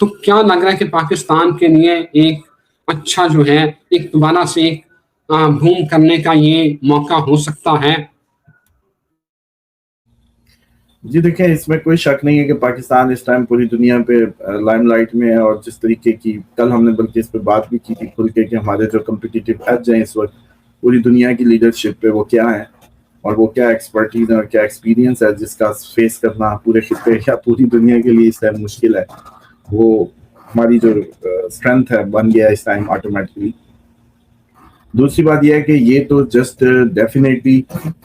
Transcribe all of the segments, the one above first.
تو کیا لگ رہا ہے کہ پاکستان کے لیے ایک اچھا جو ہے ایک دوبارہ سے ایک بوم کرنے کا یہ موقع ہو سکتا ہے؟ جی دیکھیں، اس میں کوئی شک نہیں ہے کہ پاکستان اس ٹائم پوری دنیا پہ لائم لائٹ میں ہے، اور جس طریقے کی کل ہم نے بلکہ اس پہ بات بھی کی تھی کھل کے کہ ہمارے جو کمپٹیٹیو ایج ہیں اس وقت پوری دنیا کی لیڈرشپ پہ وہ کیا ہیں، اور وہ کیا ایکسپرٹیز ہے اور کیا ایکسپیرینس ہے جس کا فیس کرنا پورے خطے یا پوری دنیا کے لیے اس ٹائم مشکل ہے، وہ ہماری جو اسٹرینتھ ہے بن گیا اس ٹائم آٹومیٹکلی۔ دوسری بات یہ ہے کہ یہ تو جسٹ ڈیفینیٹلی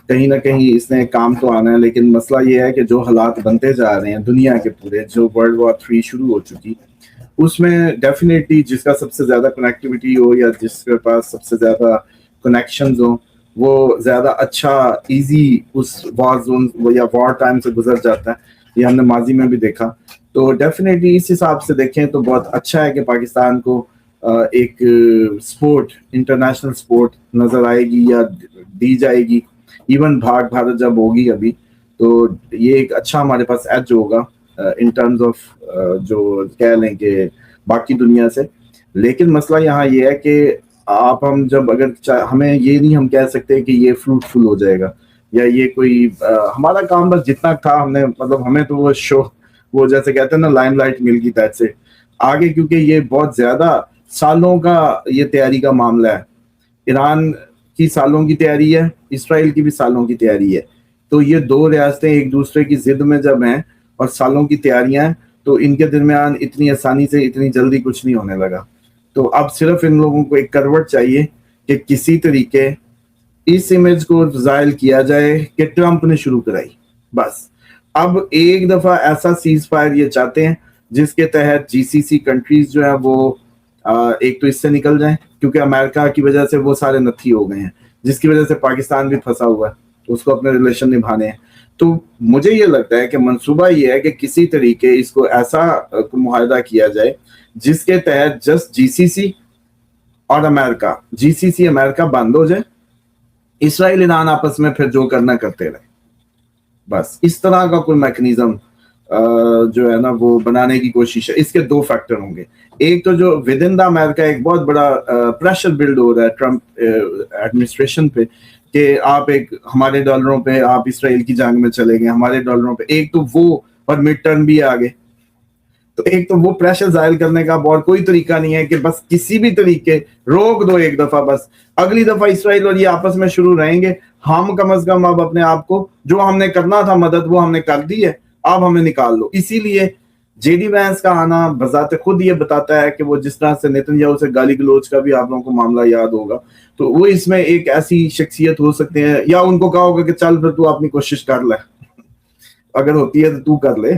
کہیں نہ کہیں اس نے کام تو آنا ہے، لیکن مسئلہ یہ ہے کہ جو حالات بنتے جا رہے ہیں دنیا کے پورے، جو ورلڈ وار 3 شروع ہو چکی، اس میں ڈیفینیٹلی جس کا سب سے زیادہ کنیکٹیوٹی ہو یا جس کے پاس سب سے زیادہ کنیکشنز ہوں وہ زیادہ اچھا ایزی اس وار زون یا وار ٹائم سے گزر جاتا ہے، یہ ہم نے ماضی میں بھی دیکھا۔ تو ڈیفینیٹلی اس حساب سے دیکھیں تو بہت اچھا ہے کہ پاکستان کو ایک سپورٹ، انٹرنیشنل سپورٹ نظر آئے گی یا دی جائے گی، ایون بھاگ بھارت جب ہوگی ابھی، تو یہ ایک اچھا ہمارے پاس ایج ہوگا ان ٹرمز آف جو کہہ لیں کہ باقی دنیا سے۔ لیکن مسئلہ یہاں یہ ہے کہ آپ ہم جب اگر ہمیں یہ نہیں ہم کہہ سکتے کہ یہ فروٹفل ہو جائے گا یا یہ کوئی ہمارا کام بس جتنا تھا ہم نے، مطلب ہمیں تو وہ شو وہ جیسے کہتے ہیں نا لائم لائٹ مل گئی دیٹ سے آگے، کیونکہ یہ بہت زیادہ سالوں کا یہ تیاری کا معاملہ ہے۔ ایران کی سالوں کی تیاری ہے، اسرائیل کی بھی سالوں کی تیاری ہے، تو یہ دو ریاستیں ایک دوسرے کی ضد میں جب ہیں اور سالوں کی تیاریاں ہیں تو ان کے درمیان اتنی آسانی سے اتنی جلدی کچھ نہیں ہونے لگا۔ تو اب صرف ان لوگوں کو ایک کروٹ چاہیے کہ کسی طریقے اس امیج کو زائل کیا جائے کہ ٹرمپ نے شروع کرائی، بس اب ایک دفعہ ایسا سیز فائر یہ چاہتے ہیں جس کے تحت جی سی سی کنٹریز جو ہیں وہ ایک تو اس سے نکل جائیں، کیونکہ امریکہ کی وجہ سے وہ سارے نتھی ہو گئے ہیں، جس کی وجہ سے پاکستان بھی پھنسا ہوا ہے، اس کو اپنے ریلیشن نبھانے ہیں۔ تو مجھے یہ لگتا ہے کہ منصوبہ یہ ہے کہ کسی طریقے اس کو ایسا معاہدہ کیا جائے جس کے تحت جسٹ جی سی سی اور امریکہ، جی سی سی امریکہ بند ہو جائے، اسرائیل ایران آپس میں پھر جو کرنا کرتے رہے، بس اس طرح کا کوئی میکنیزم جو ہے نا وہ بنانے کی کوشش ہے۔ اس کے دو فیکٹر ہوں گے، ایک تو جو ود ان دا امریکہ ایک بہت بڑا پریشر بلڈ ہو رہا ہے ٹرمپ ایڈمنسٹریشن پہ کہ آپ ایک ہمارے ڈالروں پہ آپ اسرائیل کی جنگ میں چلے گئے، ہمارے ڈالروں پہ، ایک تو وہ اور مڈ ٹرم بھی آگے، تو ایک تو وہ پریشر ظاہر کرنے کا اور کوئی طریقہ نہیں ہے کہ بس کسی بھی طریقے روک دو ایک دفعہ، بس اگلی دفعہ اسرائیل اور یہ آپس میں شروع رہیں گے، ہم کم از کم اب اپنے آپ کو جو ہم نے کرنا تھا مدد وہ ہم نے کر دی ہے، اب ہمیں نکال لو۔ اسی لیے جے ڈی وینس کا آنا بذات خود یہ بتاتا ہے کہ وہ جس طرح سے نیتن یاہو سے گالی گلوچ کا بھی آپ لوگوں کو معاملہ یاد ہوگا، تو وہ اس میں ایک ایسی شخصیت ہو سکتے ہیں، یا ان کو کہا ہوگا کہ چل پھر تو اپنی کوشش کر لے، اگر ہوتی ہے تو کر لے۔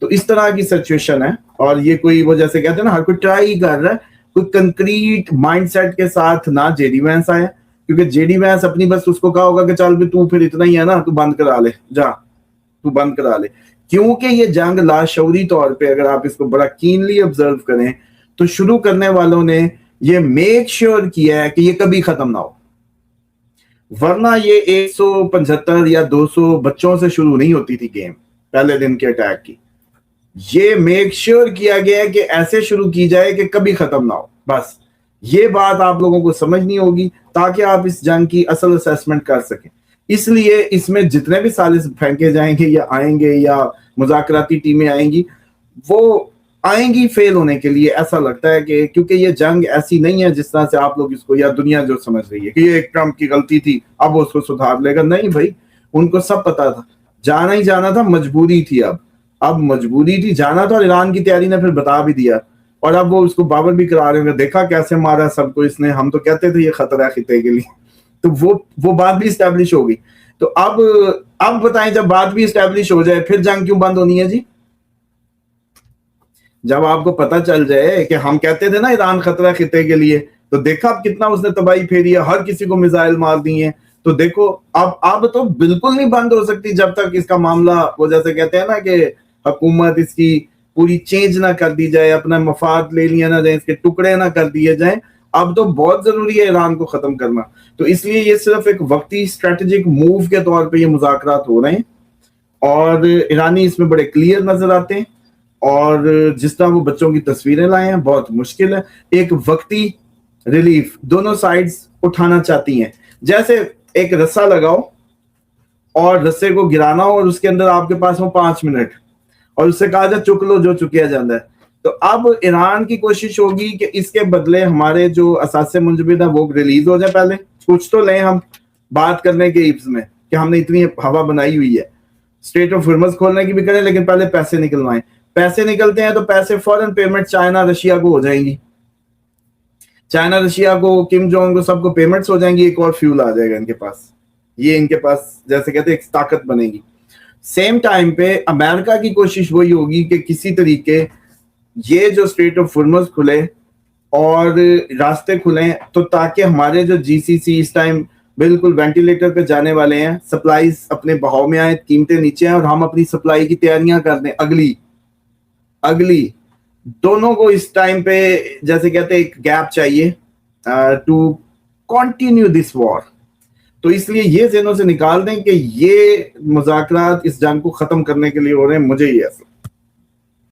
تو اس طرح کی سچویشن ہے، اور یہ کوئی وہ جیسے کہتے ہیں نا ہر کوئی ٹرائی کر رہا ہے، کوئی کنکریٹ مائنڈ سیٹ کے ساتھ نہ جے ڈی وینس آیا، کیونکہ جے ڈی وینس اپنی بس اس کو کہا ہوگا کہ چل بھی تو پھر اتنا ہی ہے نا، تو بند کرا لے، جا تو بند کرا لے، کیونکہ یہ جنگ لاشعوری طور پہ اگر آپ اس کو بڑا کینلی آبزرو کریں تو شروع کرنے والوں نے یہ میک شیور کیا ہے کہ یہ کبھی ختم نہ ہو، ورنہ یہ 175 یا 200 بچوں سے شروع نہیں ہوتی تھی گیم پہلے دن کے اٹیک کی، یہ میک شیور کیا گیا ہے کہ ایسے شروع کی جائے کہ کبھی ختم نہ ہو۔ بس یہ بات آپ لوگوں کو سمجھنی ہوگی تاکہ آپ اس جنگ کی اصل اسیسمنٹ کر سکیں۔ اس لیے اس میں جتنے بھی سازش پھینکے جائیں گے یا آئیں گے یا مذاکراتی ٹیمیں آئیں گی، وہ آئیں گی فیل ہونے کے لیے، ایسا لگتا ہے کہ کیونکہ یہ جنگ ایسی نہیں ہے جس طرح سے آپ لوگ اس کو یا دنیا جو سمجھ رہی ہے کہ یہ ایک ٹرمپ کی غلطی تھی اب وہ اس کو سدھار لے گا، نہیں بھائی، ان کو سب پتا تھا، جانا ہی جانا تھا، مجبوری تھی، اب مجبوری تھی، جانا تھا، اور ایران کی تیاری نے پھر بتا بھی دیا، اور اب وہ اس کو بابر بھی کرا رہے ہوں گے، دیکھا کیسے مارا سب کو اس نے، ہم تو کہتے تھے یہ خطرہ ہے خطے کے لیے، تو وہ بات بھی اسٹیبلش ہوگی۔ تو اب بتائیں جب بات بھی اسٹیبلش ہو جائے پھر جنگ کیوں بند ہونی ہے جی؟ جب آپ کو پتہ چل جائے کہ ہم کہتے تھے نا ایران خطرہ خطے کے لیے، تو دیکھا اب کتنا اس نے تباہی پھیری ہے، ہر کسی کو میزائل مار دی ہیں، تو دیکھو اب تو بالکل نہیں بند ہو سکتی جب تک اس کا معاملہ وہ جیسے کہتے ہیں نا کہ حکومت اس کی پوری چینج نہ کر دی جائے، اپنا مفاد لے لیا نہ جائے، اس کے ٹکڑے نہ کر دیے جائیں۔ اب تو بہت ضروری ہے ایران کو ختم کرنا، تو اس لیے یہ صرف ایک وقتی اسٹریٹجک موو کے طور پہ یہ مذاکرات ہو رہے ہیں، اور ایرانی اس میں بڑے کلیئر نظر آتے ہیں، اور جس طرح وہ بچوں کی تصویریں لائے ہیں بہت مشکل ہے. ایک وقتی ریلیف دونوں سائڈز اٹھانا چاہتی ہیں. جیسے ایک رسا لگاؤ اور رسے کو گرانا ہو اور اس کے اندر آپ کے پاس ہو 5 منٹ اور اس سے کہا جائے چک لو جو چکیا جاتا ہے. تو اب ایران کی کوشش ہوگی کہ اس کے بدلے ہمارے جو اثاثے منجمد ہیں وہ ریلیز ہو جائے. پہلے کچھ تو لیں ہم بات کرنے کے ایپس میں کہ ہم نے اتنی ہوا بنائی ہوئی ہے, اسٹریٹ آف ہارمز کھولنے کی بھی کریں, لیکن پہلے پیسے نکلوائیں. پیسے نکلتے ہیں تو پیسے فوراً پیمنٹ چائنا رشیا کو ہو جائیں گی. چائنا رشیا کو, کم جونگ کو, سب کو پیمنٹس ہو جائیں گی. ایک اور فیول آ جائے گا ان کے پاس. یہ ان کے پاس جیسے کہتے ہیں ایک طاقت بنے گی. سیم ٹائم پہ امریکہ کی کوشش وہی ہوگی کہ کسی طریقے یہ جو اسٹریٹ آف ہارمز کھلے اور راستے کھلیں تو تاکہ ہمارے جو جی سی سی اس ٹائم بالکل وینٹیلیٹر پہ جانے والے ہیں, سپلائیز اپنے بہاؤ میں آئیں, قیمتیں نیچے ہیں اور ہم اپنی سپلائی کی تیاریاں کر دیں اگلی. دونوں کو اس ٹائم پہ جیسے کہتے ہیں ایک گیپ چاہیے ٹو کنٹینیو دس وار. تو اس لیے یہ ذہنوں سے نکال دیں کہ یہ مذاکرات اس جنگ کو ختم کرنے کے لیے ہو رہے ہیں. مجھے یہ ایسا